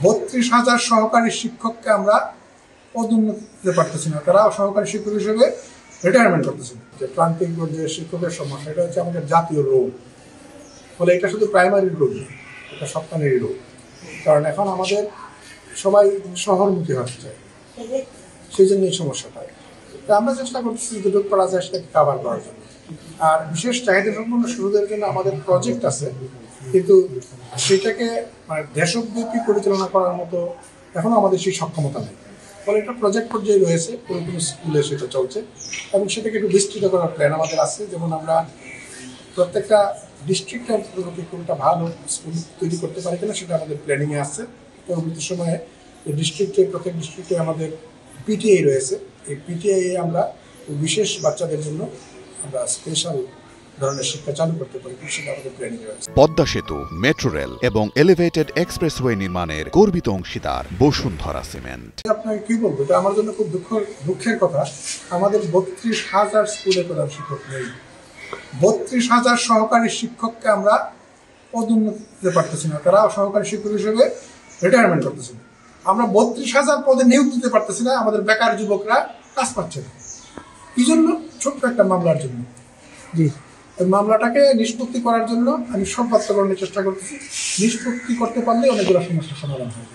32,000 সহকারী শিক্ষককে আমরা পদোন্নতি দিতে পারতেছি না, তারা সহকারী শিক্ষক হিসেবে রিটায়ারমেন্ট করতেছে। যে প্রান্তিক যে শিক্ষকের সমস্যা, এটা হচ্ছে আমাদের জাতীয় রোগ। ফলে এটা শুধু প্রাইমারি রোগ না, এটা সপ্তাহেরই রোগ। কারণ এখন আমাদের সবাই শহরমুখী হচ্ছে, সেই জন্য এই সমস্যাটা। তো আমরা চেষ্টা করতেছি যেটুকু করা যায় সেটাকে কাভার করার জন্য। আর বিশেষ চাহিদা সম্পন্ন শিশুদের জন্য আমাদের প্রজেক্ট আছে, কিন্তু সেটাকে মানে দেশব্যাপী পরিচালনা করার মতো এখনো আমাদের সেই সক্ষমতা নেই। ফলে এটা প্রজেক্ট পর্যায়ে রয়েছে, কোনো কোনো স্কুলে সেটা চলছে এবং সেটাকে একটু বিস্তৃত করার প্ল্যান আমাদের আছে। যেমন আমরা প্রত্যেকটা ডিস্ট্রিক্টের কোনটা ভালো স্কুল তৈরি করতে পারি কিনা সেটা আমাদের প্ল্যানিংয়ে আছে। পরবর্তী সময়ে এই ডিস্ট্রিক্টে, প্রত্যেক ডিস্ট্রিক্টে আমাদের পিটিআই রয়েছে। এই পিটিআই আমরা বিশেষ বাচ্চাদের জন্য আমরা স্পেশাল ধরনের শিক্ষা চালু করতে পারি, সেটা আমাদের প্ল্যানিং রয়েছে। পদ্মা সেতু, মেট্রো রেল এবং এলিভেটেড এক্সপ্রেসওয়ে নির্মাণের গর্বিত অংশীদার বসুন্ধরা সিমেন্ট। আপনাকে কি বলবো, এটা আমার জন্য খুব দুঃখের কথা। আমাদের 32,000 স্কুলে প্রধান শিক্ষক নেই। 32,000 সহকারী শিক্ষককে আমরা পদোন্নতি দিতে পারতেছি না, তারা সহকারী শিক্ষক হিসেবে রিটায়ারমেন্ট করতেছে। আমরা 32,000 পদে নিয়োগ দিতে পারতেছি না, আমাদের বেকার যুবকরা কাজ পাচ্ছে না। এই জন্য ছোট্ট একটা মামলার জন্য এই মামলাটাকে নিষ্পত্তি করার জন্য আমি সব বাস্তবায়নের চেষ্টা করতেছি। নিষ্পত্তি করতে পারলে অনেকগুলো সমস্যার সমাধান হবে।